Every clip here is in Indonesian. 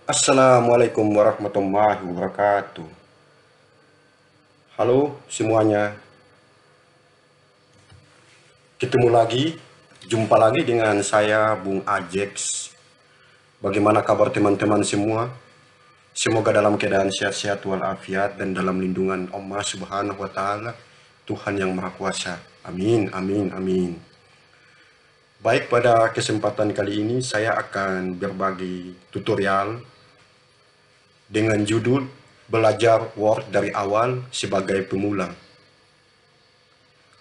Assalamualaikum warahmatullahi wabarakatuh. Halo semuanya, ketemu lagi, jumpa lagi dengan saya Bung Ajex. Bagaimana kabar teman-teman semua? Semoga dalam keadaan sehat-sehat walafiat dan dalam lindungan Allah Subhanahu wa taala, Tuhan yang Maha Kuasa. Amin, amin, amin. Baik, pada kesempatan kali ini saya akan berbagi tutorial dengan judul Belajar Word dari awal sebagai pemula.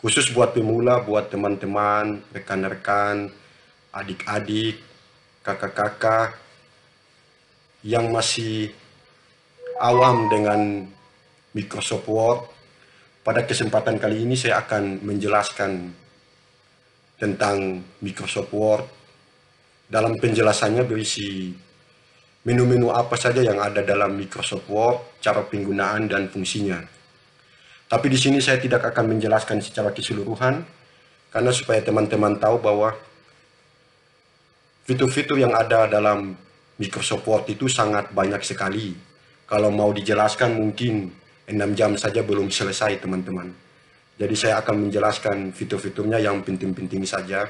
Khusus buat pemula, buat teman-teman, rekan-rekan, adik-adik, kakak-kakak yang masih awam dengan Microsoft Word. Pada kesempatan kali ini saya akan menjelaskan tentang Microsoft Word. Dalam penjelasannya berisi menu-menu apa saja yang ada dalam Microsoft Word, cara penggunaan dan fungsinya. Tapi di sini saya tidak akan menjelaskan secara keseluruhan, karena supaya teman-teman tahu bahwa fitur-fitur yang ada dalam Microsoft Word itu sangat banyak sekali. Kalau mau dijelaskan mungkin 6 jam saja belum selesai teman-teman. Jadi saya akan menjelaskan fitur-fiturnya yang penting-penting saja.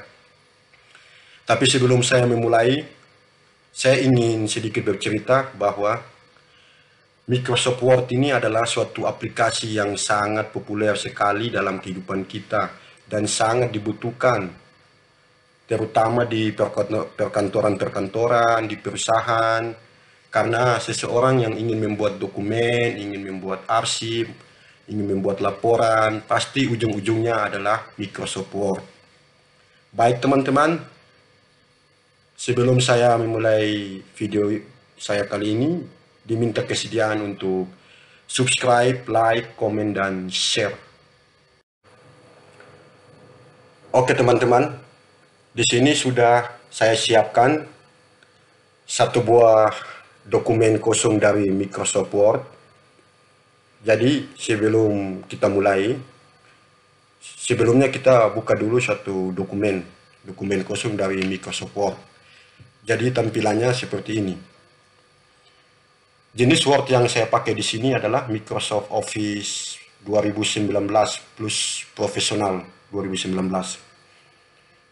Tapi sebelum saya memulai, saya ingin sedikit bercerita bahwa Microsoft Word ini adalah suatu aplikasi yang sangat populer sekali dalam kehidupan kita dan sangat dibutuhkan, terutama di perkantoran-perkantoran, di perusahaan, karena seseorang yang ingin membuat dokumen, ingin membuat arsip, ingin membuat laporan, pasti ujung-ujungnya adalah Microsoft Word. Baik teman-teman, sebelum saya memulai video saya kali ini, diminta kesediaan untuk subscribe, like, komen, dan share. Oke teman-teman, di sini sudah saya siapkan satu buah dokumen kosong dari Microsoft Word. Jadi sebelum kita mulai, sebelumnya kita buka dulu satu dokumen kosong dari Microsoft Word. Jadi tampilannya seperti ini. Jenis Word yang saya pakai di sini adalah Microsoft Office 2019 plus Professional 2019.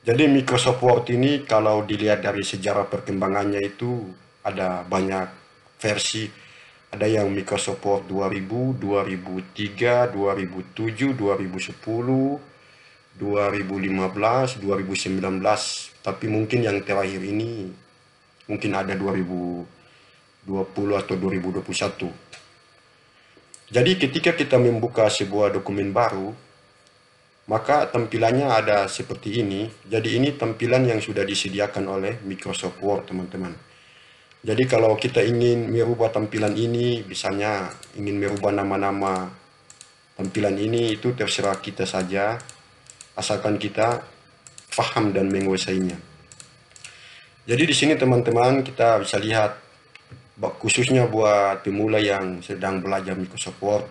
Jadi Microsoft Word ini kalau dilihat dari sejarah perkembangannya itu ada banyak versi. Ada yang Microsoft Word 2000, 2003, 2007, 2010, 2015, 2019. Tapi mungkin yang terakhir ini mungkin ada 2020 atau 2021. Jadi ketika kita membuka sebuah dokumen baru, maka tampilannya ada seperti ini. Jadi ini tampilan yang sudah disediakan oleh Microsoft Word, teman-teman. Jadi kalau kita ingin merubah tampilan ini, misalnya ingin merubah nama-nama tampilan ini, itu terserah kita saja, asalkan kita paham dan menguasainya. Jadi di sini teman-teman kita bisa lihat, khususnya buat pemula yang sedang belajar Microsoft Word.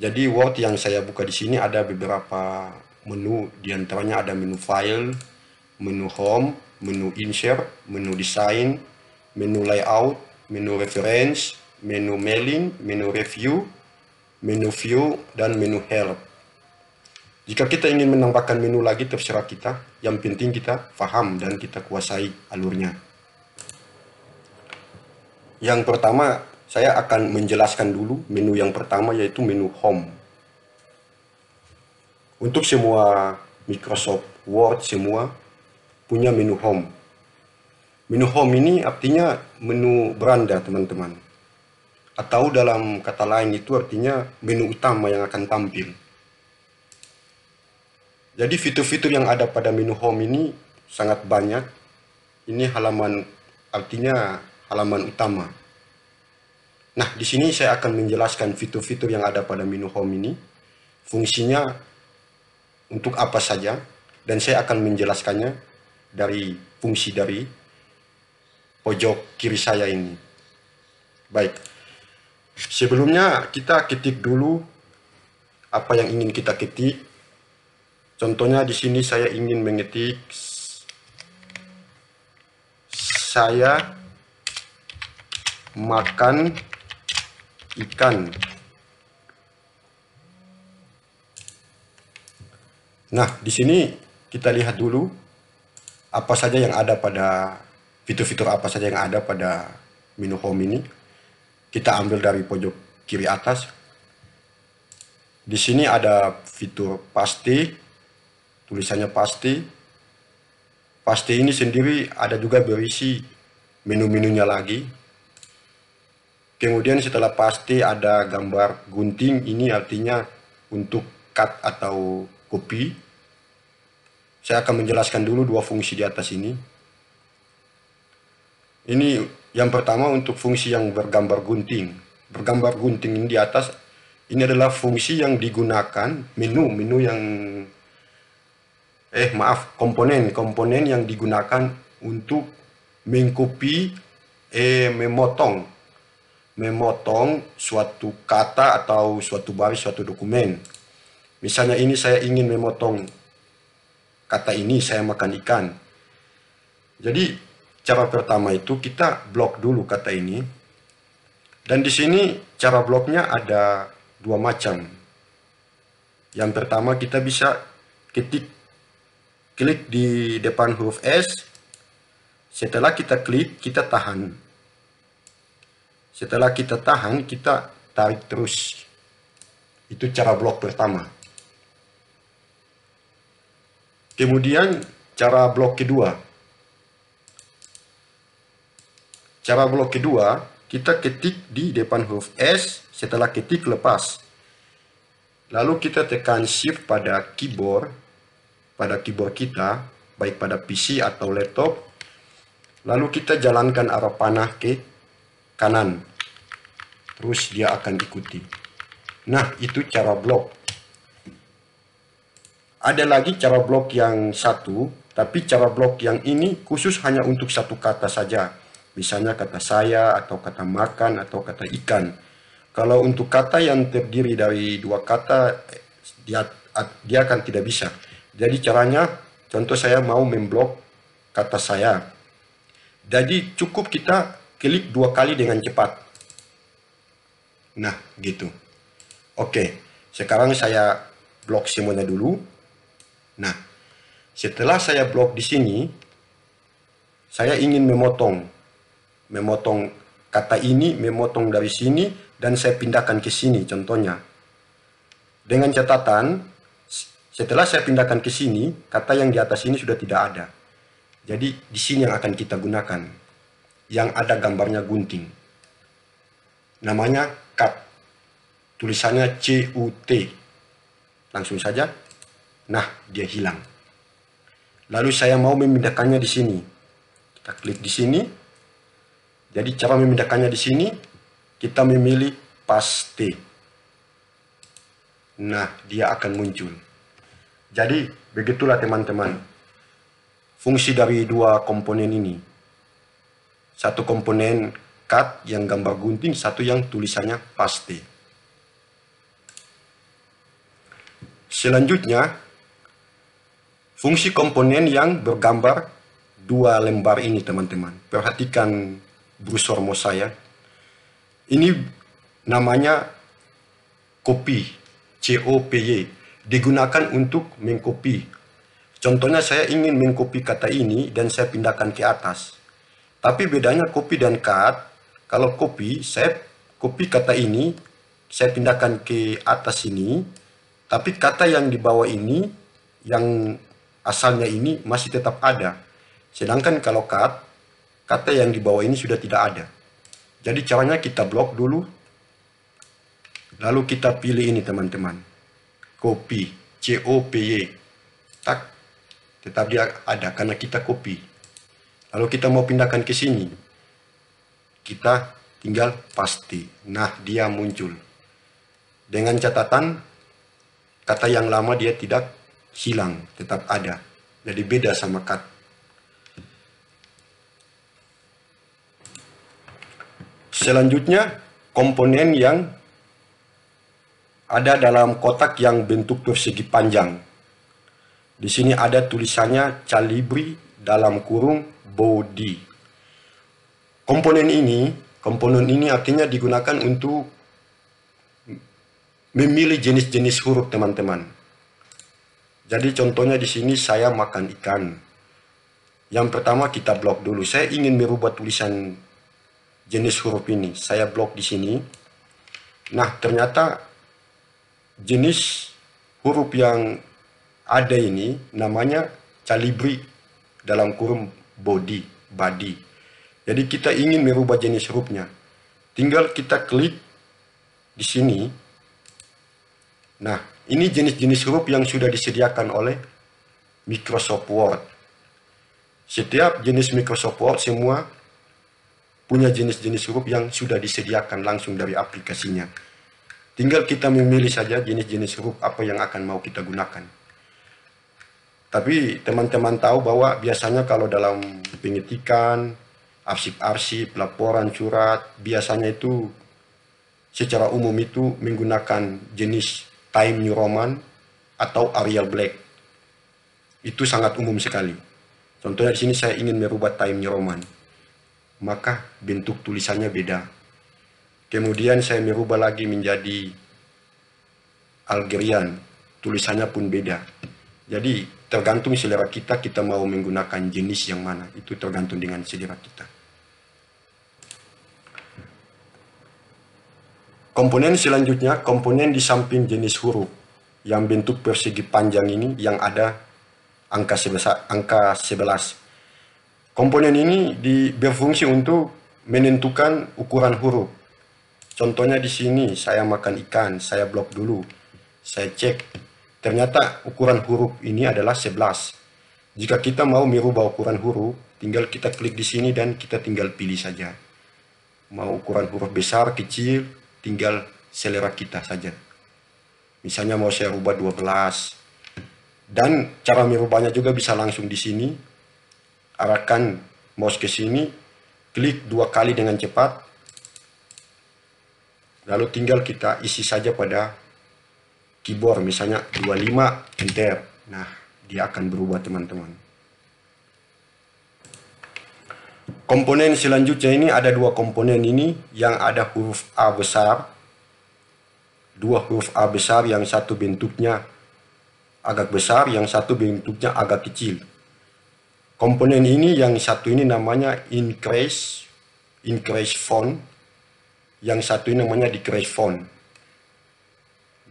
Jadi Word yang saya buka di sini ada beberapa menu, diantaranya ada menu File, menu Home, menu Insert, menu Design, menu Layout, menu Reference, menu Mailing, menu Review, menu View, dan menu Help. Jika kita ingin menambahkan menu lagi terserah kita, yang penting kita paham dan kita kuasai alurnya. Yang pertama, saya akan menjelaskan dulu menu yang pertama yaitu menu Home. Untuk semua Microsoft Word semua punya menu Home. Menu Home ini artinya menu beranda, teman-teman. Atau dalam kata lain itu artinya menu utama yang akan tampil. Jadi fitur-fitur yang ada pada menu Home ini sangat banyak. Ini halaman, artinya halaman utama. Nah, di sini saya akan menjelaskan fitur-fitur yang ada pada menu Home ini, fungsinya untuk apa saja, dan saya akan menjelaskannya dari fungsi dari pojok kiri saya ini. Baik, sebelumnya kita ketik dulu apa yang ingin kita ketik. Contohnya di sini saya ingin mengetik saya makan ikan. Nah, di sini kita lihat dulu apa saja yang ada pada fitur-fitur apa saja yang ada pada menu home ini. Kita ambil dari pojok kiri atas. Di sini ada fitur pasti, tulisannya pasti. Pasti ini sendiri ada juga berisi menu-menunya lagi. Kemudian setelah pasti ada gambar gunting, ini artinya untuk cut atau copy. Saya akan menjelaskan dulu dua fungsi di atas ini. Ini yang pertama untuk fungsi yang bergambar gunting. Bergambar gunting ini di atas, ini adalah fungsi yang digunakan, menu yang komponen yang digunakan untuk mengcopy, memotong suatu kata atau suatu baris, suatu dokumen. Misalnya ini saya ingin memotong kata ini, saya makan ikan. Jadi cara pertama itu kita blok dulu kata ini. Dan di sini cara bloknya ada dua macam. Yang pertama kita bisa klik di depan huruf S. Setelah kita klik, kita tahan. Setelah kita tahan, kita tarik terus. Itu cara blok pertama. Kemudian cara blok kedua. Cara blok kedua, kita ketik di depan huruf S, setelah ketik lepas. Lalu kita tekan Shift pada keyboard kita, baik pada PC atau laptop. Lalu kita jalankan arah panah ke kanan. Terus dia akan ikuti. Nah, itu cara blok. Ada lagi cara blok yang satu, tapi cara blok yang ini khusus hanya untuk satu kata saja. Misalnya kata saya, atau kata makan, atau kata ikan. Kalau untuk kata yang terdiri dari dua kata, dia akan tidak bisa. Jadi caranya, contoh saya mau memblok kata saya. Jadi cukup kita klik 2 kali dengan cepat. Nah, gitu. Oke, sekarang saya blok semuanya dulu. Nah, setelah saya blok di sini, saya ingin memotong kata ini, memotong dari sini, dan saya pindahkan ke sini contohnya. Dengan catatan, setelah saya pindahkan ke sini, kata yang di atas ini sudah tidak ada. Jadi di sini yang akan kita gunakan, yang ada gambarnya gunting. Namanya cut. Tulisannya CUT. Langsung saja. Nah, dia hilang. Lalu saya mau memindahkannya di sini. Kita klik di sini. Jadi cara memindahkannya di sini, kita memilih paste. Nah, dia akan muncul. Jadi, begitulah teman-teman. Fungsi dari dua komponen ini. Satu komponen cut yang gambar gunting, satu yang tulisannya paste. Selanjutnya, fungsi komponen yang bergambar dua lembar ini teman-teman. Perhatikan browser mouse saya. Ini namanya copy, COPY, digunakan untuk mengcopy. Contohnya saya ingin mengcopy kata ini dan saya pindahkan ke atas. Tapi bedanya copy dan cut, kalau copy, saya copy kata ini, saya pindahkan ke atas ini, tapi kata yang di bawah ini, yang asalnya ini masih tetap ada. Sedangkan kalau cut, kata yang di bawah ini sudah tidak ada. Jadi caranya kita blok dulu. Lalu kita pilih ini teman-teman. Copy. COPY. Tak. Tetap dia ada karena kita copy. Lalu kita mau pindahkan ke sini. Kita tinggal paste. Nah, dia muncul. Dengan catatan, kata yang lama dia tidak hilang. Tetap ada. Jadi beda sama cut. Selanjutnya, komponen yang ada dalam kotak yang bentuk persegi panjang. Di sini ada tulisannya Calibri dalam kurung body. Komponen ini Komponen ini artinya digunakan untuk memilih jenis-jenis huruf teman-teman. Jadi contohnya di sini saya makan ikan. Yang pertama kita blok dulu. Saya ingin merubah tulisan jenis huruf ini. Saya blok di sini. Nah, ternyata jenis huruf yang ada ini namanya calibri dalam kurung body. Jadi kita ingin merubah jenis hurufnya. Tinggal kita klik di sini. Nah, ini jenis-jenis huruf yang sudah disediakan oleh Microsoft Word. Setiap jenis Microsoft Word semua punya jenis-jenis huruf yang sudah disediakan langsung dari aplikasinya. Tinggal kita memilih saja jenis-jenis huruf apa yang akan mau kita gunakan. Tapi teman-teman tahu bahwa biasanya kalau dalam pengetikan, arsip-arsip, laporan, surat, biasanya itu secara umum itu menggunakan jenis Times New Roman atau Arial Black. Itu sangat umum sekali. Contohnya di sini saya ingin merubah Times New Roman. Maka bentuk tulisannya beda. Kemudian saya merubah lagi menjadi Algerian. Tulisannya pun beda. Jadi tergantung selera kita, kita mau menggunakan jenis yang mana. Itu tergantung dengan selera kita. Komponen selanjutnya, komponen di samping jenis huruf yang bentuk persegi panjang ini yang ada angka 11. Komponen ini berfungsi untuk menentukan ukuran huruf. Contohnya di sini saya makan ikan, saya blok dulu. Saya cek, ternyata ukuran huruf ini adalah 11. Jika kita mau merubah ukuran huruf, tinggal kita klik di sini dan kita tinggal pilih saja. Mau ukuran huruf besar, kecil, tinggal selera kita saja. Misalnya mau saya rubah 12. Dan cara merubahnya juga bisa langsung di sini. Arahkan mouse ke sini, klik 2 kali dengan cepat, lalu tinggal kita isi saja pada keyboard, misalnya 25, enter. Nah, dia akan berubah teman-teman. Komponen selanjutnya ini ada 2 komponen ini yang ada huruf A besar, 2 huruf A besar, yang satu bentuknya agak besar, yang satu bentuknya agak kecil. Komponen ini yang satu ini namanya increase font, yang satu ini namanya decrease font.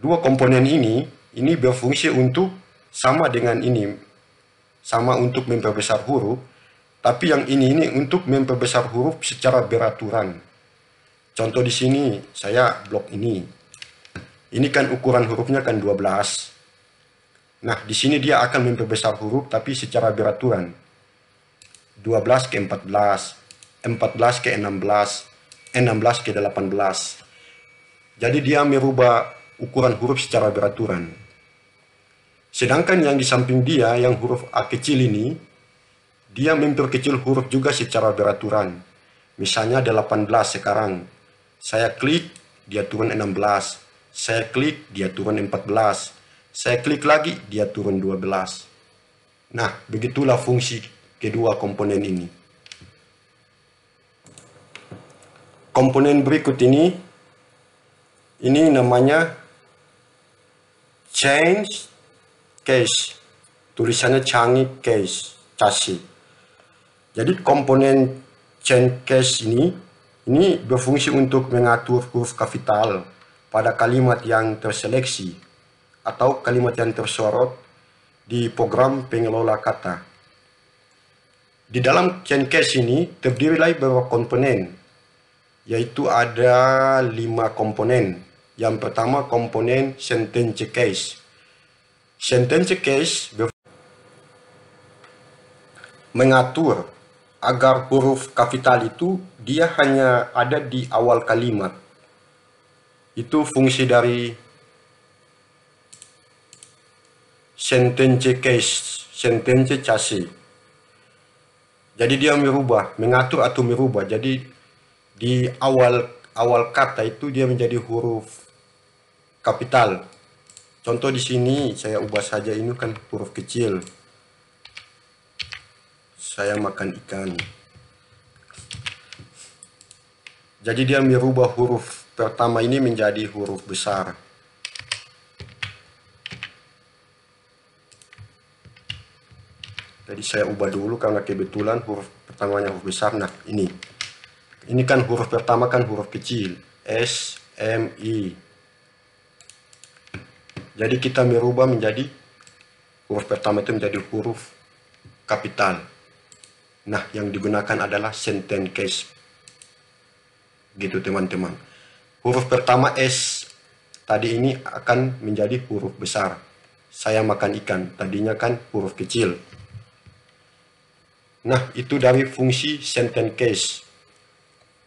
2 komponen ini berfungsi untuk sama dengan ini, sama untuk memperbesar huruf, tapi yang ini untuk memperbesar huruf secara beraturan. Contoh di sini saya blok ini. Ini kan ukuran hurufnya kan 12. Nah, di sini dia akan memperbesar huruf tapi secara beraturan. 12 ke 14, 14 ke 16, 16 ke 18. Jadi dia merubah ukuran huruf secara beraturan. Sedangkan yang di samping dia, yang huruf A kecil ini, dia memperkecil huruf juga secara beraturan. Misalnya 18 sekarang. Saya klik, dia turun 16. Saya klik, dia turun 14. Saya klik lagi, dia turun 12. Nah, begitulah fungsi kedua komponen ini. Komponen berikut ini namanya change case. Tulisannya change case, chassis. Jadi komponen change case ini berfungsi untuk mengatur huruf kapital pada kalimat yang terseleksi atau kalimat yang tersorot di program pengelola kata. Di dalam change case ini terdiri dari beberapa komponen, yaitu ada 5 komponen. Yang pertama komponen sentence case. Sentence case mengatur agar huruf kapital itu dia hanya ada di awal kalimat. Itu fungsi dari sentence case, sentence chassis. Jadi dia mengatur atau merubah. Jadi di awal kata itu dia menjadi huruf kapital. Contoh di sini saya ubah saja, ini kan huruf kecil. Saya makan ikan. Jadi dia merubah huruf pertama ini menjadi huruf besar. Jadi saya ubah dulu karena kebetulan huruf pertamanya huruf besar. Nah, ini kan huruf pertama kan huruf kecil, S, M, I. Jadi kita merubah menjadi huruf pertama itu menjadi huruf kapital. Nah, yang digunakan adalah sentence case. Gitu teman-teman. Huruf pertama S tadi ini akan menjadi huruf besar. Saya makan ikan, tadinya kan huruf kecil. Nah, itu dari fungsi sentence case.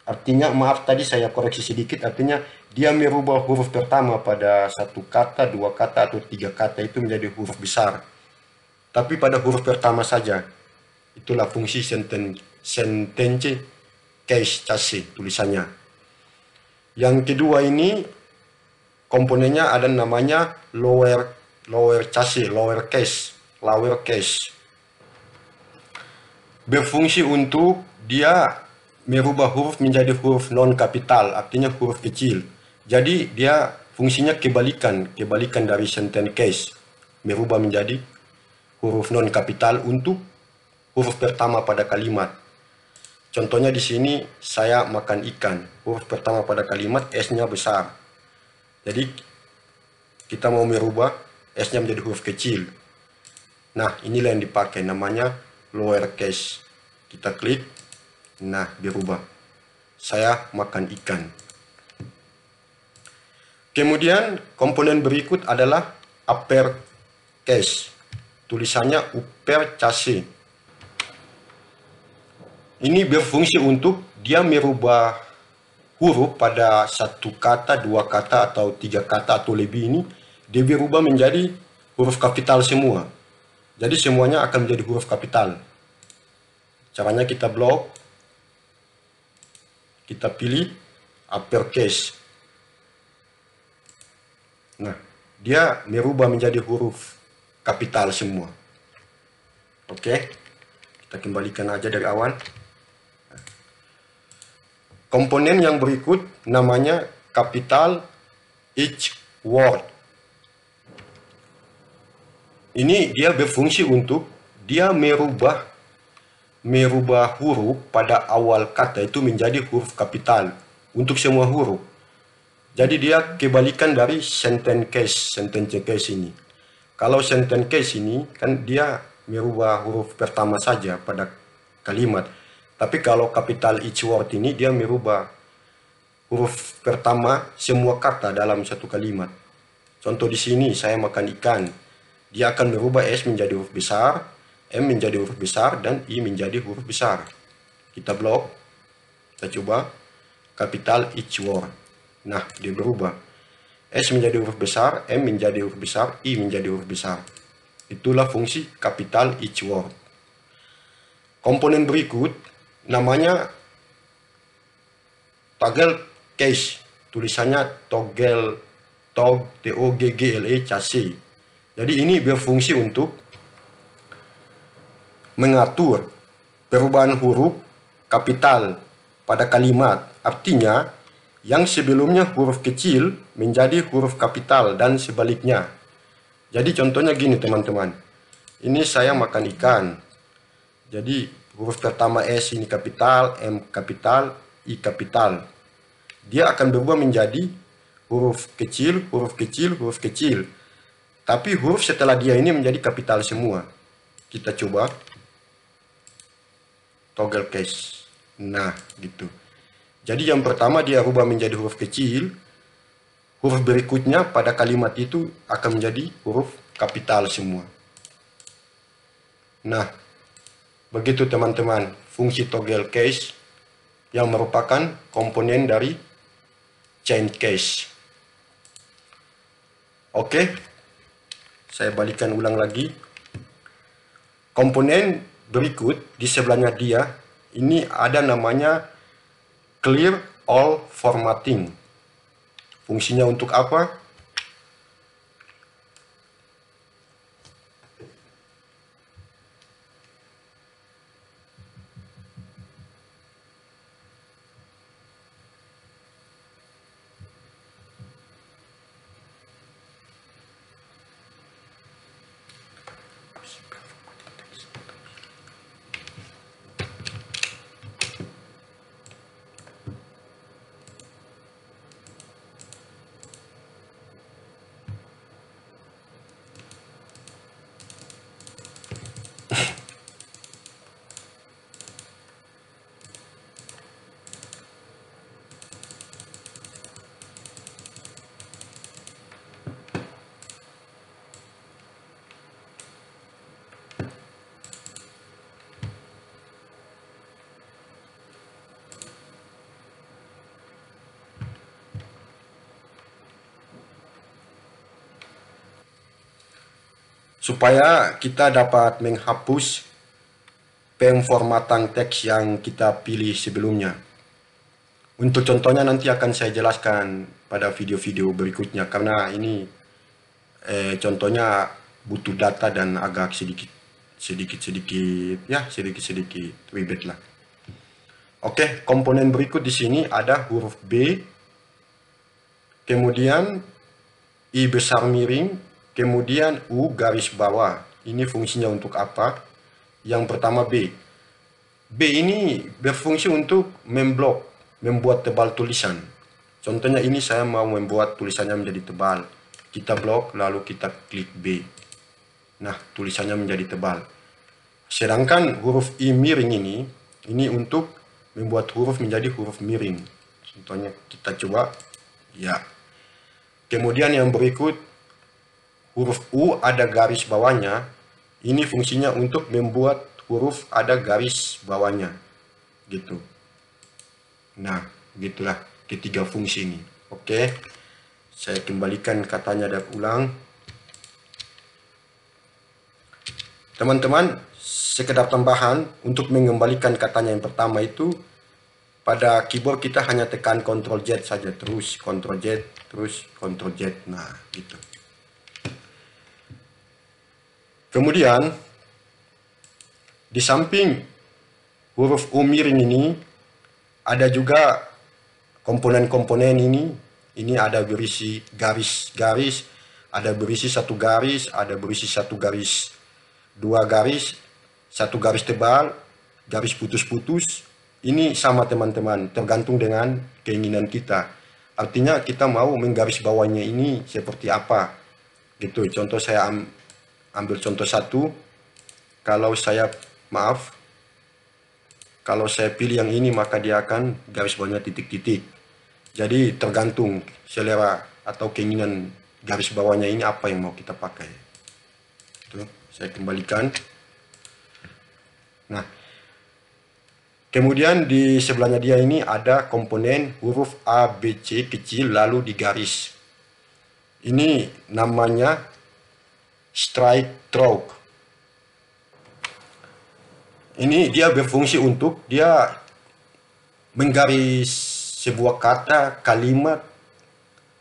Artinya, maaf tadi saya koreksi sedikit, artinya dia merubah huruf pertama pada satu kata, dua kata, atau tiga kata itu menjadi huruf besar. Tapi pada huruf pertama saja. Itulah fungsi sentence case chassis tulisannya. Yang kedua ini komponennya ada namanya lower chassis, lower case. Berfungsi untuk dia merubah huruf menjadi huruf non kapital, artinya huruf kecil. Jadi dia fungsinya kebalikan dari sentence case, merubah menjadi huruf non kapital untuk huruf pertama pada kalimat. Contohnya di sini saya makan ikan, huruf pertama pada kalimat S-nya besar. Jadi kita mau merubah S-nya menjadi huruf kecil. Nah, inilah yang dipakai, namanya lower case. Kita klik, nah berubah. Saya makan ikan. Kemudian komponen berikut adalah upper case. Tulisannya upper chassis. Ini berfungsi untuk dia merubah huruf pada satu kata, dua kata, atau tiga kata atau lebih ini. Dia berubah menjadi huruf kapital semua. Jadi semuanya akan menjadi huruf kapital. Caranya kita blok, kita pilih uppercase. Nah, dia merubah menjadi huruf kapital semua. Oke, kita kembalikan aja dari awal. Komponen yang berikut namanya capital each word. Ini dia berfungsi untuk dia merubah huruf pada awal kata itu menjadi huruf kapital untuk semua huruf. Jadi dia kebalikan dari sentence case ini. Kalau sentence case ini kan dia merubah huruf pertama saja pada kalimat. Tapi kalau capital each word ini dia merubah huruf pertama semua kata dalam satu kalimat. Contoh di sini saya makan ikan. Dia akan merubah S menjadi huruf besar, M menjadi huruf besar, dan I menjadi huruf besar. Kita blok. Kita coba. Capital each word. Nah, dia berubah. S menjadi huruf besar, M menjadi huruf besar, I menjadi huruf besar. Itulah fungsi capital each word. Komponen berikut namanya toggle case. Tulisannya toggle, T-O-G-G-L-E chassis. Jadi ini berfungsi untuk mengatur perubahan huruf kapital pada kalimat. Artinya, yang sebelumnya huruf kecil menjadi huruf kapital dan sebaliknya. Jadi contohnya gini teman-teman. Ini saya makan ikan. Jadi huruf pertama S ini kapital, M kapital, I kapital. Dia akan berubah menjadi huruf kecil, huruf kecil, huruf kecil. Tapi huruf setelah dia ini menjadi kapital semua. Kita coba. Toggle case. Nah, gitu. Jadi yang pertama dia rubah menjadi huruf kecil. Huruf berikutnya pada kalimat itu akan menjadi huruf kapital semua. Nah, begitu teman-teman fungsi toggle case yang merupakan komponen dari change case. Oke, saya balikan ulang lagi. Komponen berikut di sebelahnya dia, ini ada namanya clear all formatting. Fungsinya untuk apa? supaya kita dapat menghapus pemformatan teks yang kita pilih sebelumnya. Untuk contohnya nanti akan saya jelaskan pada video-video berikutnya, karena ini contohnya butuh data dan agak sedikit ribet lah. Oke, komponen berikut di sini ada huruf B, kemudian I besar miring, kemudian U garis bawah. Ini fungsinya untuk apa? Yang pertama B. B ini berfungsi untuk membuat tebal tulisan. Contohnya ini saya mau membuat tulisannya menjadi tebal. Kita blok, lalu kita klik B. Nah, tulisannya menjadi tebal. Sedangkan huruf I miring ini untuk membuat huruf menjadi huruf miring. Contohnya kita coba, ya. Kemudian yang berikut, huruf U ada garis bawahnya. Ini fungsinya untuk membuat huruf ada garis bawahnya. Gitu. Nah, gitulah ketiga fungsi ini. Oke. Saya kembalikan katanya dan ulang. Teman-teman, sekedar tambahan untuk mengembalikan katanya yang pertama itu, pada keyboard kita hanya tekan Ctrl Z saja, terus Ctrl Z, terus Ctrl Z. Nah, gitu. Kemudian di samping huruf U miring ini ada juga komponen-komponen ini. Ini ada berisi garis-garis, ada berisi satu garis, ada berisi satu garis, dua garis, satu garis tebal, garis putus-putus. Ini sama teman-teman, tergantung dengan keinginan kita. Artinya kita mau menggaris bawahnya ini seperti apa. Gitu. Contoh saya ambil contoh satu. Kalau saya pilih yang ini, maka dia akan garis bawahnya titik-titik. Jadi tergantung selera atau keinginan garis bawahnya ini apa yang mau kita pakai. Tuh, saya kembalikan. Nah, kemudian di sebelahnya dia ini ada komponen huruf A, B, C kecil lalu digaris. Ini namanya strike through. Ini dia berfungsi untuk dia menggaris sebuah kata, kalimat.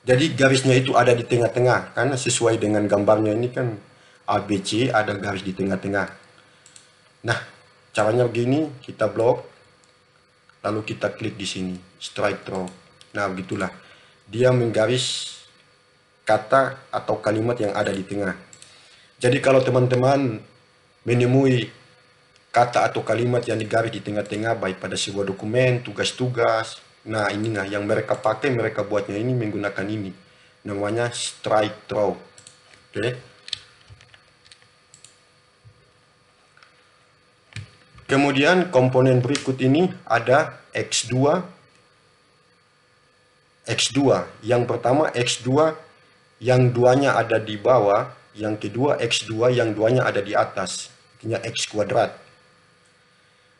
Jadi garisnya itu ada di tengah-tengah, karena sesuai dengan gambarnya ini kan ABC ada garis di tengah-tengah. Nah, caranya begini, kita blok, lalu kita klik di sini, strike through. Nah, begitulah. Dia menggaris kata atau kalimat yang ada di tengah. Jadi kalau teman-teman menemui kata atau kalimat yang digaris di tengah-tengah, baik pada sebuah dokumen, tugas-tugas, nah inilah yang mereka pakai, mereka buatnya ini menggunakan ini. Namanya strike through. Oke. Kemudian komponen berikut ini ada X2. X2. Yang pertama X2 yang duanya ada di bawah, yang kedua X2 yang duanya ada di atas. Artinya X kuadrat.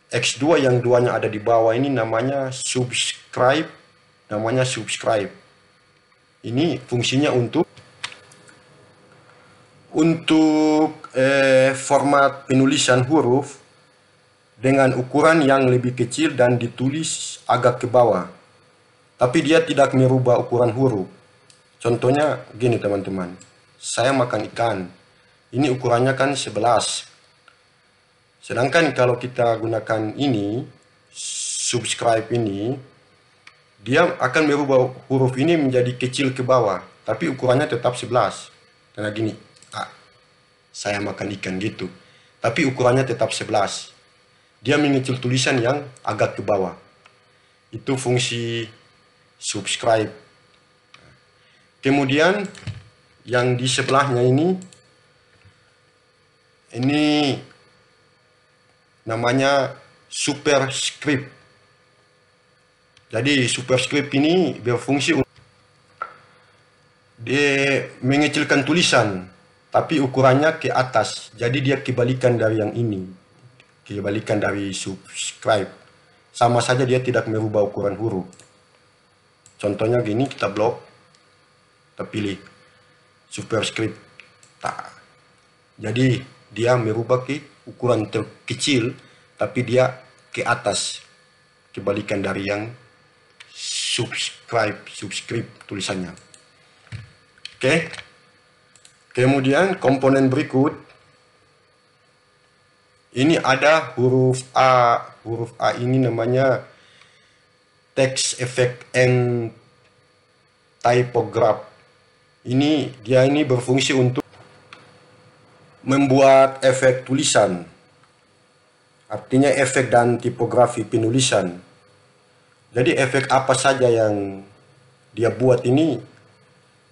X2 yang duanya ada di bawah ini namanya subscribe. Ini fungsinya untuk format penulisan huruf dengan ukuran yang lebih kecil dan ditulis agak ke bawah. Tapi dia tidak merubah ukuran huruf. Contohnya gini teman-teman. Saya makan ikan. Ini ukurannya kan 11. Sedangkan kalau kita gunakan ini, subscribe ini, dia akan merubah huruf ini menjadi kecil ke bawah, tapi ukurannya tetap 11. Karena gini, saya makan ikan gitu, tapi ukurannya tetap 11. Dia mengecil tulisan yang agak ke bawah. Itu fungsi subscribe. Kemudian yang di sebelahnya ini namanya superscript. Jadi superscript ini berfungsi untuk dia mengecilkan tulisan, tapi ukurannya ke atas. Jadi dia kebalikan dari yang ini, kebalikan dari subscribe. Sama saja dia tidak merubah ukuran huruf. Contohnya gini, kita blok, kita pilih superscript. Jadi dia merubah ke ukuran terkecil, tapi dia ke atas, kebalikan dari yang subscribe tulisannya. Oke. Kemudian komponen berikut, ini ada huruf A. Huruf A ini namanya text effect and typograph. Dia ini berfungsi untuk membuat efek tulisan. Artinya efek dan tipografi penulisan. Jadi efek apa saja yang dia buat ini.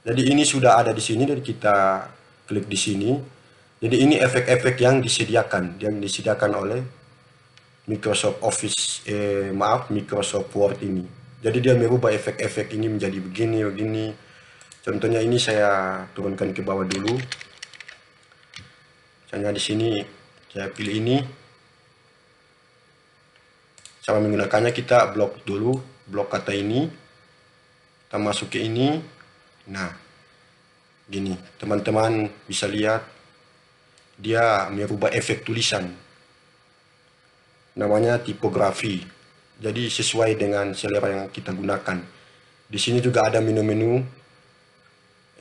Jadi ini sudah ada di sini, jadi kita klik di sini. Jadi ini efek-efek yang disediakan oleh Microsoft Office, Microsoft Word ini. Jadi dia merubah efek-efek ini menjadi begini. Contohnya ini saya turunkan ke bawah dulu. Misalnya di sini saya pilih ini. Cara menggunakannya kita blok dulu, blok kata ini. Kita masuk ke ini. Nah, gini, teman-teman bisa lihat dia merubah efek tulisan. Namanya tipografi. Jadi sesuai dengan selera yang kita gunakan. Di sini juga ada menu-menu.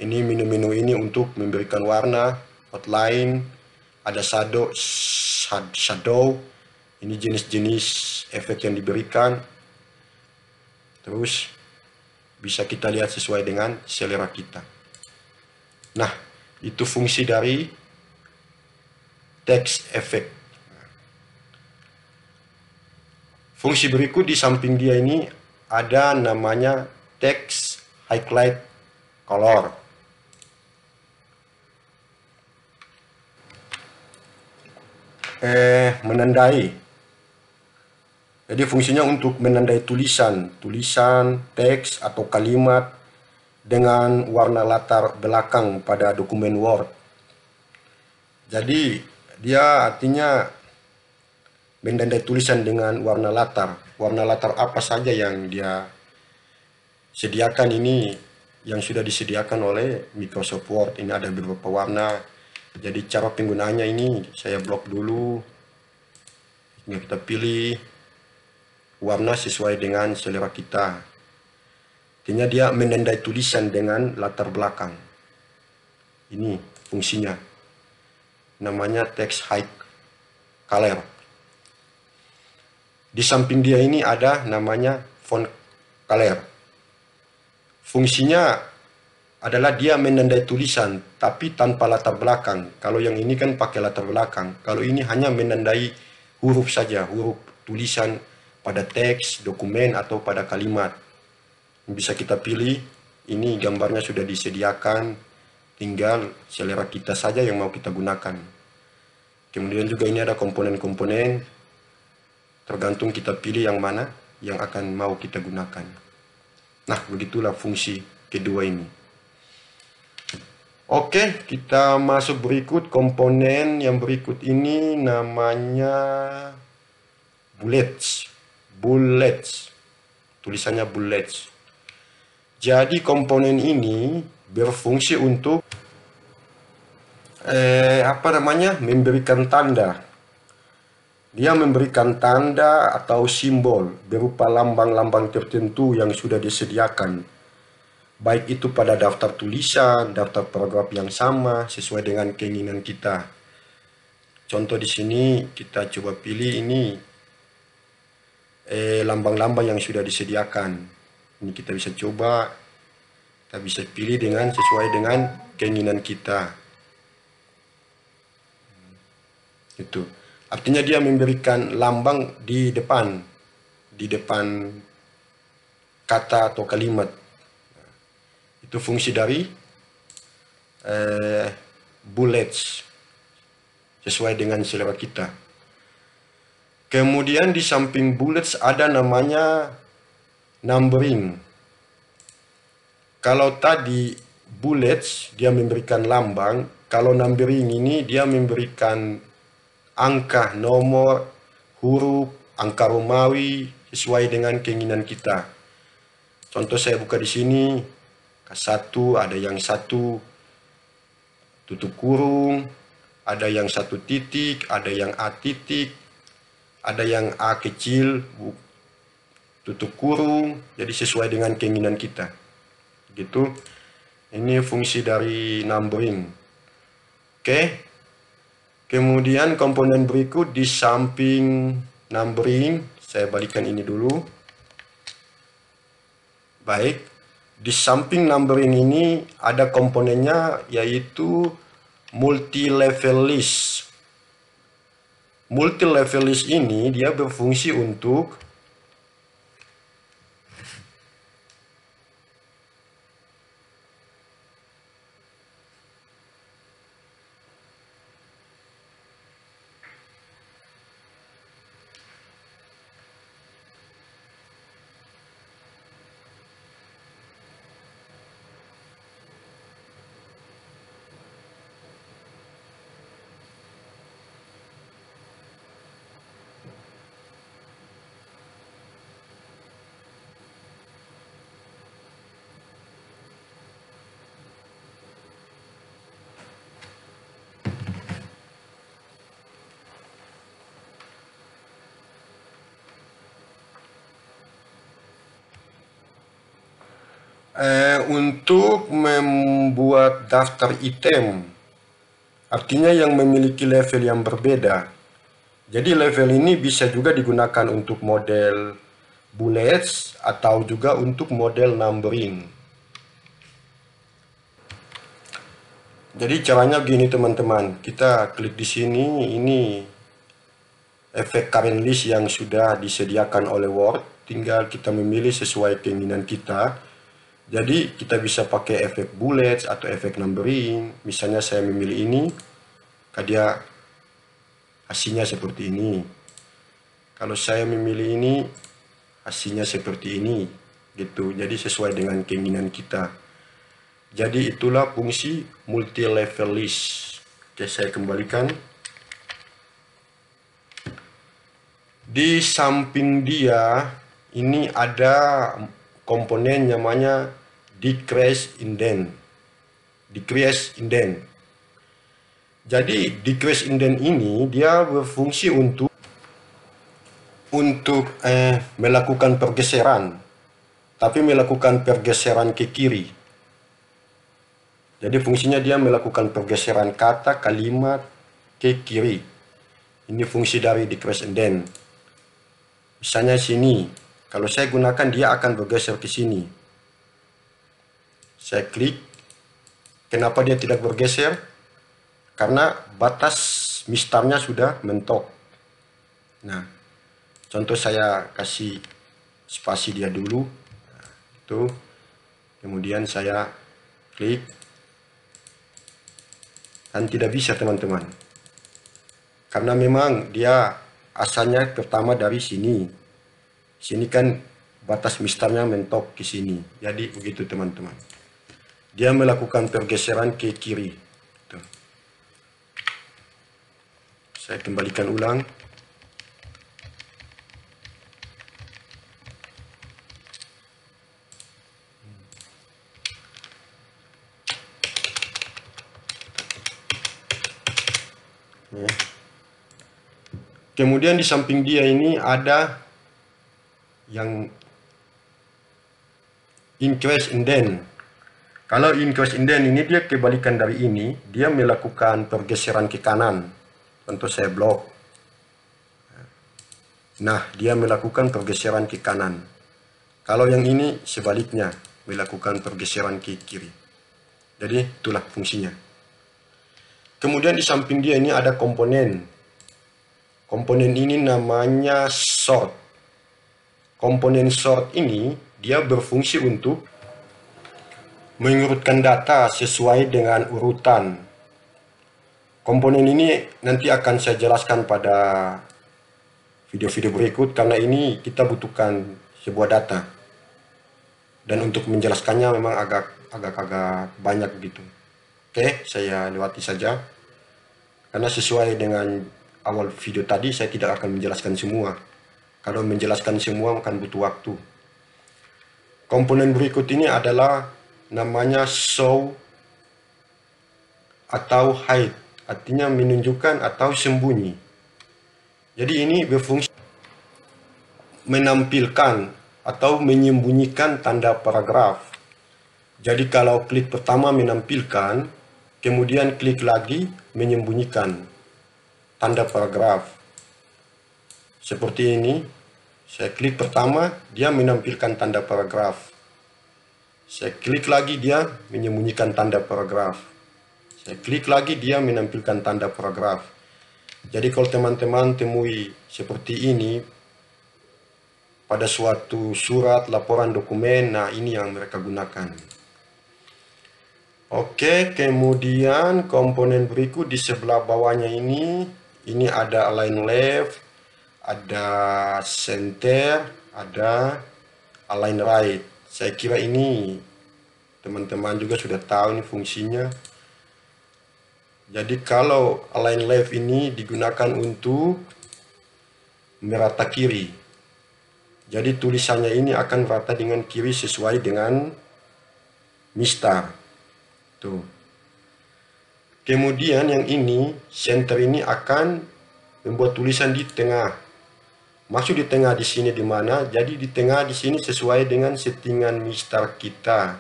Ini menu-menu ini untuk memberikan warna, outline, ada shadow. Ini jenis-jenis efek yang diberikan. Terus bisa kita lihat sesuai dengan selera kita. Nah, itu fungsi dari text effect. Fungsi berikut di samping dia ini ada namanya text highlight color. Menandai. Jadi fungsinya untuk menandai tulisan, teks atau kalimat dengan warna latar belakang pada dokumen Word. Jadi dia artinya menandai tulisan dengan warna latar. Warna latar apa saja yang dia sediakan ini, yang sudah disediakan oleh Microsoft Word. Ini ada beberapa warna. Jadi cara penggunaannya ini saya blok dulu. Ini kita pilih warna sesuai dengan selera kita. Artinya dia menandai tulisan dengan latar belakang. Ini fungsinya. Namanya text height color. Di samping dia ini ada namanya font color. Fungsinya adalah dia menandai tulisan tapi tanpa latar belakang. Kalau yang ini kan pakai latar belakang. Kalau ini hanya menandai huruf saja, huruf tulisan pada teks, dokumen atau pada kalimat. Bisa kita pilih, ini gambarnya sudah disediakan, tinggal selera kita saja yang mau kita gunakan. Kemudian juga ini ada komponen-komponen, tergantung kita pilih yang mana yang akan mau kita gunakan. Nah, begitulah fungsi kedua ini. Oke, kita masuk berikut. Komponen yang berikut ini namanya bullets. Tulisannya bullets. Jadi komponen ini berfungsi untuk memberikan tanda. Dia memberikan tanda atau simbol berupa lambang-lambang tertentu yang sudah disediakan. Baik itu pada daftar tulisan, daftar paragraf yang sama sesuai dengan keinginan kita. Contoh di sini kita coba pilih ini lambang-lambang yang sudah disediakan. Ini kita bisa coba, kita bisa pilih sesuai dengan keinginan kita. Itu artinya dia memberikan lambang di depan kata atau kalimat. Itu fungsi dari bullets sesuai dengan selera kita. Kemudian di samping bullets ada namanya numbering. Kalau tadi bullets dia memberikan lambang, kalau numbering ini dia memberikan angka, nomor, huruf, angka Romawi sesuai dengan keinginan kita. Contoh saya buka di sini, K1 ada yang 1 tutup kurung, ada yang 1 titik, ada yang A titik, ada yang A kecil, tutup kurung, jadi sesuai dengan keinginan kita. Gitu. Ini fungsi dari numbering. Oke. Kemudian komponen berikut di samping numbering, saya balikan ini dulu. Baik, di samping numbering ini ada komponennya yaitu multi-level list. Multi-level list ini dia berfungsi untuk untuk membuat daftar item, artinya yang memiliki level yang berbeda. Jadi level ini bisa juga digunakan untuk model bullets atau juga untuk model numbering. Jadi caranya gini teman-teman, kita klik di sini, ini efek current list yang sudah disediakan oleh Word, tinggal kita memilih sesuai keinginan kita. Jadi kita bisa pakai efek bullets atau efek numbering. Misalnya saya memilih ini, dia hasilnya seperti ini. Kalau saya memilih ini, hasilnya seperti ini, gitu. Jadi sesuai dengan keinginan kita. Jadi itulah fungsi multi level list. Oke, saya kembalikan. Di samping dia ini ada komponen namanya decrease indent. Decrease indent. Jadi decrease indent ini dia berfungsi untuk melakukan pergeseran, tapi melakukan pergeseran ke kiri. Jadi fungsinya dia melakukan pergeseran kata, kalimat ke kiri. Ini fungsi dari decrease indent. Misalnya sini, kalau saya gunakan dia akan bergeser ke sini. Saya klik. Kenapa dia tidak bergeser? Karena batas mistarnya sudah mentok. Nah, contoh saya kasih spasi dia dulu. Nah, itu. Kemudian saya klik. Dan tidak bisa teman-teman. Karena memang dia asalnya pertama dari sini. Sini kan batas mistarnya mentok ke sini. Jadi begitu teman-teman. Dia melakukan pergeseran ke kiri. Tuh. Saya kembalikan ulang. Ya. Kemudian di samping dia ini ada yang increase indent. Kalau increase indent ini dia kebalikan dari ini, dia melakukan pergeseran ke kanan. Contoh saya blok. Nah, dia melakukan pergeseran ke kanan. Kalau yang ini sebaliknya, melakukan pergeseran ke kiri. Jadi itulah fungsinya. Kemudian di samping dia ini ada komponen. Komponen ini namanya sort. Komponen sort ini dia berfungsi untuk mengurutkan data sesuai dengan urutan. Komponen ini nanti akan saya jelaskan pada video-video berikut karena ini kita butuhkan sebuah data. Dan untuk menjelaskannya memang agak banyak begitu. Oke, saya lewati saja. Karena sesuai dengan awal video tadi saya tidak akan menjelaskan semua. Kalau menjelaskan semua akan butuh waktu. Komponen berikut ini adalah namanya show atau hide. artinya menunjukkan atau sembunyi. Jadi ini berfungsi menampilkan atau menyembunyikan tanda paragraf. Jadi kalau klik pertama menampilkan, kemudian klik lagi menyembunyikan tanda paragraf. Seperti ini, saya klik pertama, dia menampilkan tanda paragraf. Saya klik lagi, dia menyembunyikan tanda paragraf. Saya klik lagi, dia menampilkan tanda paragraf. Jadi kalau teman-teman temui seperti ini pada suatu surat, laporan, dokumen, nah ini yang mereka gunakan. Oke, kemudian komponen berikut di sebelah bawahnya ini ada align left, ada center, ada align right. Saya kira ini teman-teman juga sudah tahu ini fungsinya. Jadi kalau align left ini digunakan untuk merata kiri. Jadi tulisannya ini akan rata dengan kiri sesuai dengan mistar. Tuh. Kemudian yang ini, center ini akan membuat tulisan di tengah. Masuk di tengah di sini di mana? Jadi di tengah di sini sesuai dengan settingan mistar kita.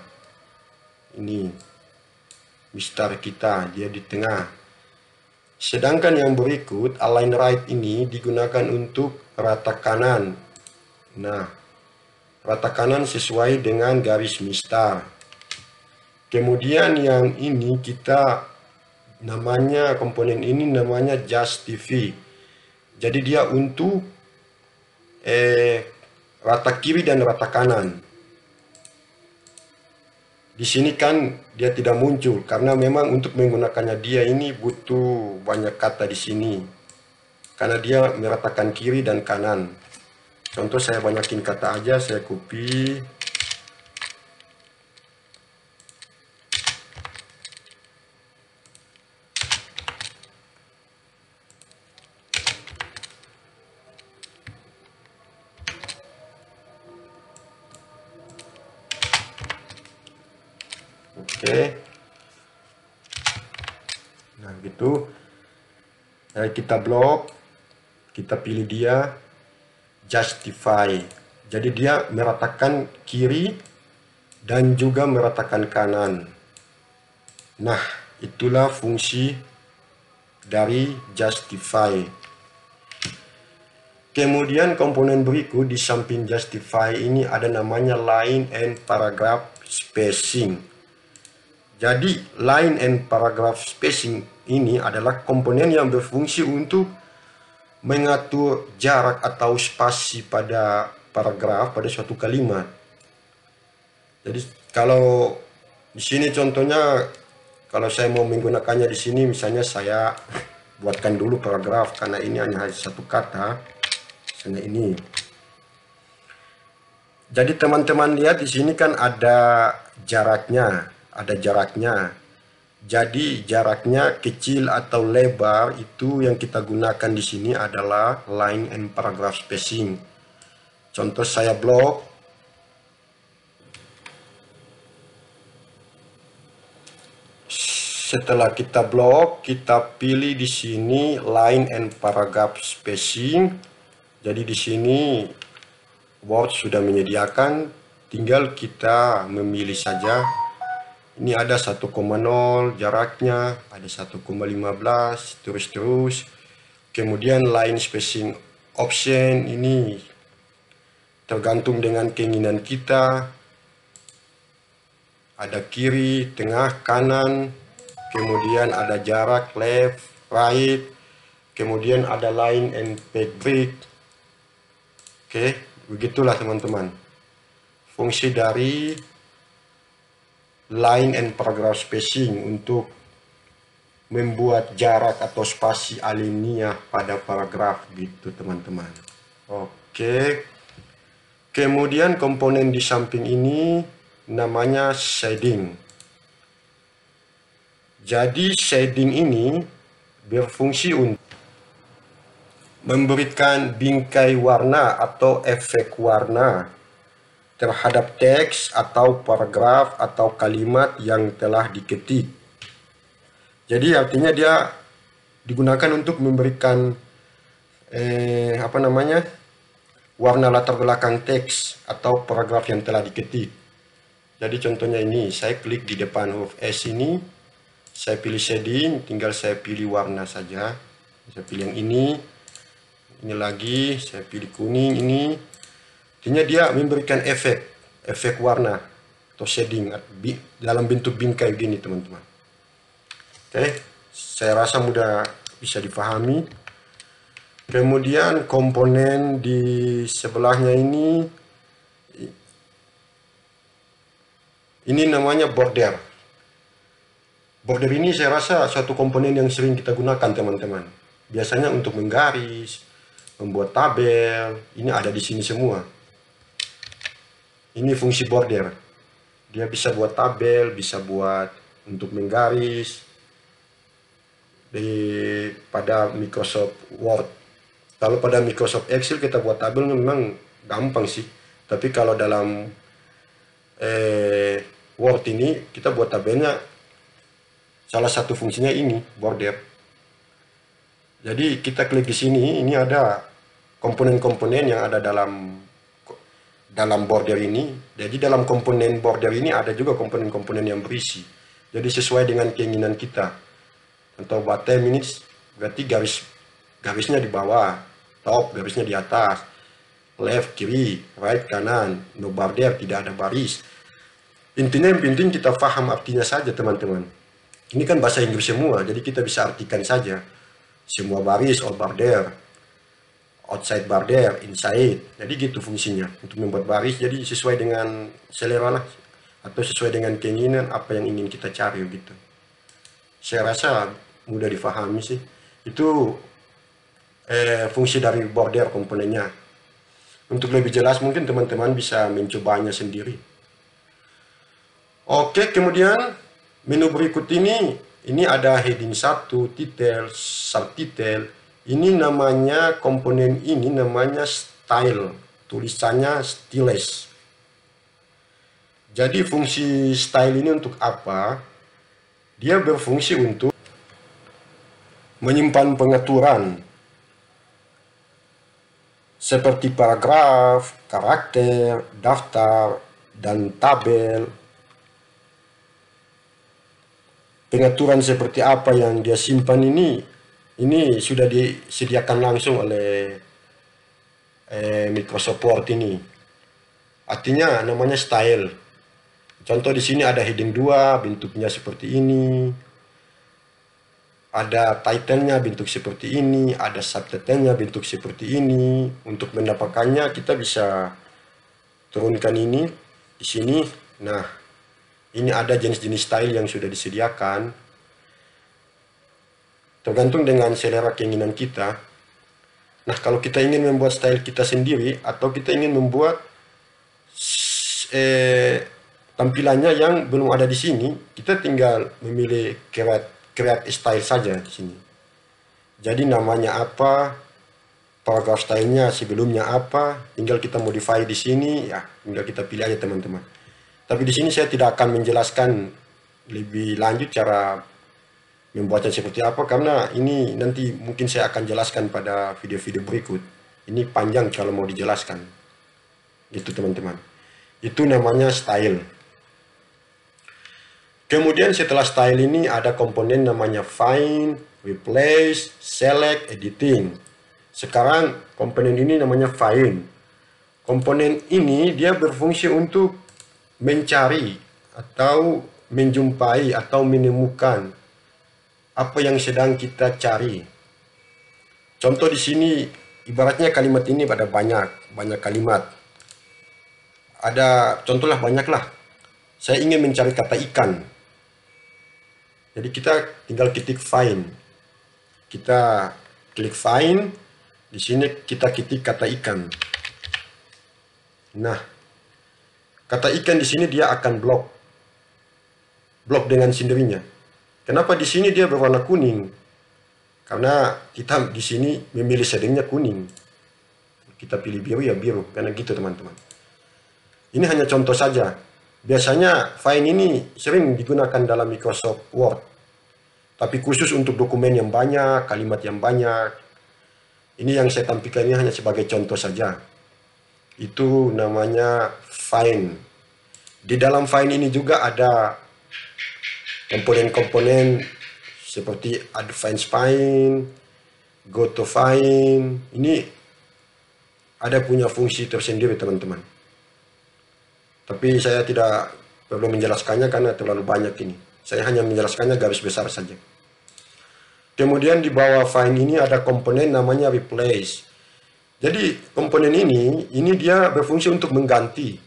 Ini mistar kita, dia di tengah. Sedangkan yang berikut, align right ini digunakan untuk rata kanan. Nah, rata kanan sesuai dengan garis mistar. Kemudian yang ini kita namanya, komponen ini namanya justify. Jadi dia untuk rata kiri dan rata kanan. Di sini kan dia tidak muncul karena memang untuk menggunakannya dia ini butuh banyak kata di sini. Karena dia meratakan kiri dan kanan. Contoh saya banyakin kata aja, saya copy. Oke. Nah, gitu. Kita blok, kita pilih dia justify. Jadi dia meratakan kiri dan juga meratakan kanan. Nah, itulah fungsi dari justify. Kemudian komponen berikut di samping justify ini ada namanya line and paragraph spacing. Jadi line and paragraph spacing ini adalah komponen yang berfungsi untuk mengatur jarak atau spasi pada paragraf pada suatu kalimat. Jadi kalau di sini contohnya, kalau saya mau menggunakannya di sini, misalnya saya buatkan dulu paragraf karena ini hanya satu kata, misalnya ini. Jadi teman-teman lihat di sini kan ada jaraknya. Jadi jaraknya kecil atau lebar itu yang kita gunakan di sini adalah line and paragraph spacing. Contoh saya blok. Setelah kita blok, kita pilih di sini line and paragraph spacing. Jadi di sini Word sudah menyediakan, tinggal kita memilih saja. Ini ada 1,0 jaraknya, ada 1,15 terus. Kemudian line spacing option ini tergantung dengan keinginan kita. Ada kiri, tengah, kanan. Kemudian ada jarak left, right. Kemudian ada line and page break. Oke, begitulah teman-teman. Fungsi dari line and paragraph spacing untuk membuat jarak atau spasi alinea pada paragraf gitu teman-teman. Oke. Kemudian komponen di samping ini namanya shading. Jadi shading ini berfungsi untuk memberikan bingkai warna atau efek warna terhadap teks atau paragraf atau kalimat yang telah diketik. Jadi artinya dia digunakan untuk memberikan apa namanya, warna latar belakang teks atau paragraf yang telah diketik. Jadi contohnya ini, saya klik di depan huruf S ini, saya pilih shading, tinggal saya pilih warna saja. Saya pilih yang ini lagi, saya pilih kuning ini. Artinya dia memberikan efek warna atau shading dalam bentuk bingkai gini teman-teman. Oke, saya rasa mudah bisa dipahami. Kemudian komponen di sebelahnya ini namanya border. Border ini saya rasa satu komponen yang sering kita gunakan teman-teman. Biasanya untuk menggaris, membuat tabel, ini ada di sini semua. Ini fungsi border. Dia bisa buat tabel, bisa buat untuk menggaris pada Microsoft Word. Kalau pada Microsoft Excel kita buat tabelnya memang gampang sih. Tapi kalau dalam Word ini kita buat tabelnya, salah satu fungsinya ini border. Jadi kita klik di sini, ini ada komponen-komponen yang ada dalam border ini. Jadi dalam komponen border ini ada juga komponen-komponen yang berisi. Jadi sesuai dengan keinginan kita. Contoh bottom ini berarti garisnya di bawah, top garisnya di atas, left kiri, right kanan, no border tidak ada baris. Intinya yang penting kita paham artinya saja teman-teman. Ini kan bahasa Inggris semua, jadi kita bisa artikan saja. Semua baris, all border, outside border, inside. Jadi gitu fungsinya. Untuk membuat baris, jadi sesuai dengan selera lah. Atau sesuai dengan keinginan apa yang ingin kita cari gitu. Saya rasa mudah difahami sih. Itu fungsi dari border komponennya. Untuk lebih jelas mungkin teman-teman bisa mencobanya sendiri. Oke, kemudian menu berikut ini ada heading 1, titel, subtitle. Ini namanya komponen ini namanya style. Tulisannya styles. Jadi fungsi style ini untuk apa? Dia berfungsi untuk menyimpan pengaturan seperti paragraf, karakter, daftar, dan tabel. Pengaturan seperti apa yang dia simpan ini sudah disediakan langsung oleh Microsoft Word ini. Artinya namanya style. Contoh di sini ada heading 2, bentuknya seperti ini. Ada title-nya bentuk seperti ini, ada subtitle-nya bentuk seperti ini. Untuk mendapatkannya kita bisa turunkan ini di sini. Nah, ini ada jenis-jenis style yang sudah disediakan. Tergantung dengan selera keinginan kita. Nah, kalau kita ingin membuat style kita sendiri atau kita ingin membuat tampilannya yang belum ada di sini, kita tinggal memilih create style saja di sini. Jadi namanya apa, paragraf stylenya sebelumnya apa, tinggal kita modify di sini, ya tinggal kita pilih aja teman-teman. Tapi di sini saya tidak akan menjelaskan lebih lanjut cara membuatnya seperti apa, karena ini nanti mungkin saya akan jelaskan pada video-video berikut. Ini panjang kalau mau dijelaskan. Gitu teman-teman. Itu namanya style. Kemudian setelah style ini ada komponen namanya find, replace, select, editing. Sekarang komponen ini namanya find. Komponen ini dia berfungsi untuk mencari atau menjumpai atau menemukan apa yang sedang kita cari. Contoh di sini ibaratnya kalimat ini ada banyak kalimat. Ada contohlah banyaklah. Saya ingin mencari kata ikan. Jadi kita tinggal ketik find. Kita klik find. Di sini kita ketik kata ikan. Nah, kata ikan di sini dia akan blok dengan sendirinya. Kenapa di sini dia berwarna kuning? Karena kita di sini memilih shadingnya kuning. Kita pilih biru ya biru, karena gitu teman-teman. Ini hanya contoh saja. Biasanya find ini sering digunakan dalam Microsoft Word. Tapi khusus untuk dokumen yang banyak, kalimat yang banyak, ini yang saya tampilkan ini hanya sebagai contoh saja. Itu namanya find. Di dalam find ini juga ada komponen-komponen seperti advanced find, go to find. Ini ada punya fungsi tersendiri teman-teman. Tapi saya tidak perlu menjelaskannya karena terlalu banyak ini. Saya hanya menjelaskannya garis besar saja. Kemudian di bawah find ini ada komponen namanya replace. Jadi komponen ini dia berfungsi untuk mengganti.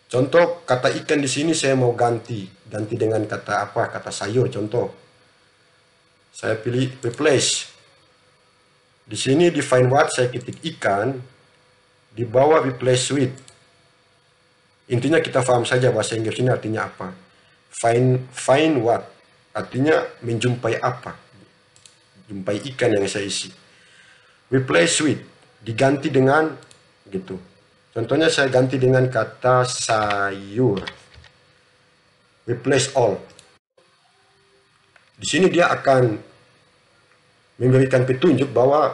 Contoh kata ikan di sini saya mau ganti dengan kata apa? Kata sayur contoh. Saya pilih replace. Di sini di find what saya ketik ikan, di bawah replace with. Intinya kita paham saja bahasa Inggris ini artinya apa. Find what artinya menjumpai apa. Jumpai ikan yang saya isi. Replace with diganti dengan gitu. Contohnya saya ganti dengan kata sayur. Replace all. Di sini dia akan memberikan petunjuk bahwa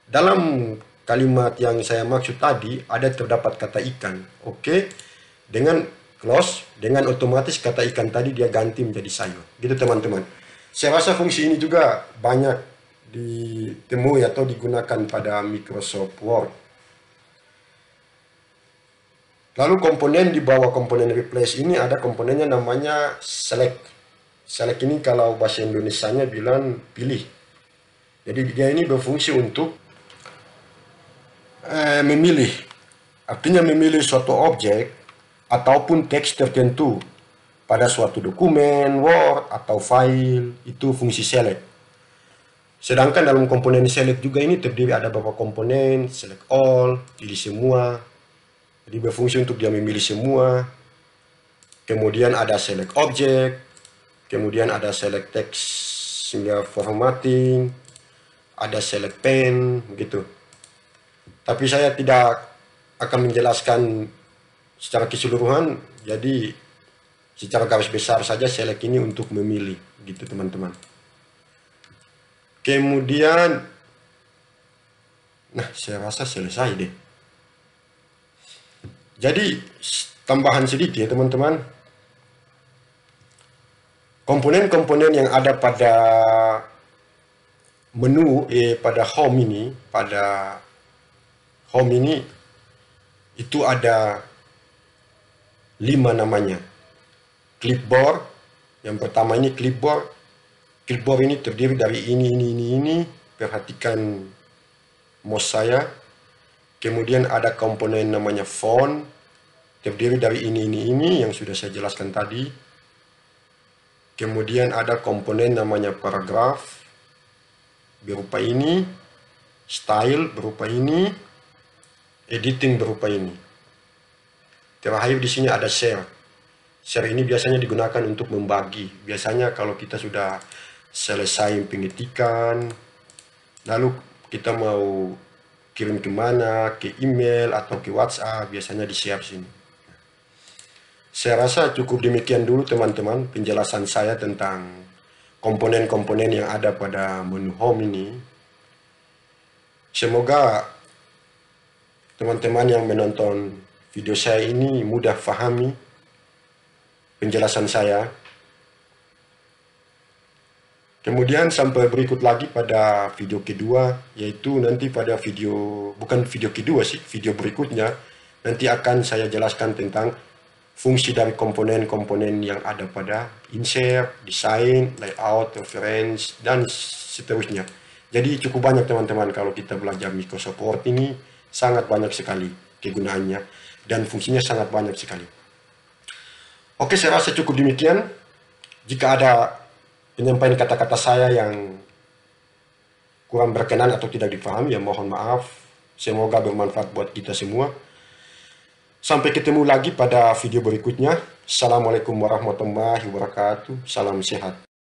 dalam kalimat yang saya maksud tadi ada terdapat kata ikan. Oke. Dengan close, dengan otomatis kata ikan tadi dia ganti menjadi sayur. Gitu teman-teman. Saya rasa fungsi ini juga banyak ditemui atau digunakan pada Microsoft Word. Lalu komponen di bawah komponen replace ini ada komponennya namanya select. Select ini kalau bahasa Indonesianya bilang pilih. Jadi dia ini berfungsi untuk memilih. Artinya memilih suatu objek ataupun teks tertentu pada suatu dokumen, Word, atau file. Itu fungsi select. Sedangkan dalam komponen select juga ini terdiri ada beberapa komponen, select all, pilih semua. Jadi berfungsi untuk dia memilih semua. Kemudian ada select object, kemudian ada select text sehingga formatting, ada select pen, gitu. Tapi saya tidak akan menjelaskan secara keseluruhan, jadi secara garis besar saja select ini untuk memilih, gitu teman-teman. Kemudian, nah saya rasa selesai deh. Jadi tambahan sedikit teman-teman, komponen-komponen yang ada pada menu pada home ini, itu ada 5 namanya. Clipboard, yang pertama ini clipboard. Clipboard ini terdiri dari ini. Perhatikan mouse saya. Kemudian ada komponen namanya font, terdiri dari ini yang sudah saya jelaskan tadi. Kemudian ada komponen namanya paragraph, berupa ini, style berupa ini, editing berupa ini. Terakhir di sini ada share. Share ini biasanya digunakan untuk membagi. Biasanya kalau kita sudah selesai pengetikan, lalu kita mau kirim kemana, ke email atau ke WhatsApp, biasanya di-share sini. Saya rasa cukup demikian dulu teman-teman penjelasan saya tentang komponen-komponen yang ada pada menu home ini. Semoga teman-teman yang menonton video saya ini mudah pahami penjelasan saya. Kemudian sampai berikut lagi pada video kedua, yaitu nanti pada bukan video kedua sih, video berikutnya, nanti akan saya jelaskan tentang fungsi dari komponen-komponen yang ada pada insert, design, layout, reference, dan seterusnya. Jadi cukup banyak teman-teman kalau kita belajar Microsoft Word ini, sangat banyak sekali kegunaannya, dan fungsinya sangat banyak sekali. Oke, saya rasa cukup demikian. Jika ada penyampaian kata-kata saya yang kurang berkenan atau tidak dipahami, ya mohon maaf. Semoga bermanfaat buat kita semua. Sampai ketemu lagi pada video berikutnya. Assalamualaikum warahmatullahi wabarakatuh. Salam sehat.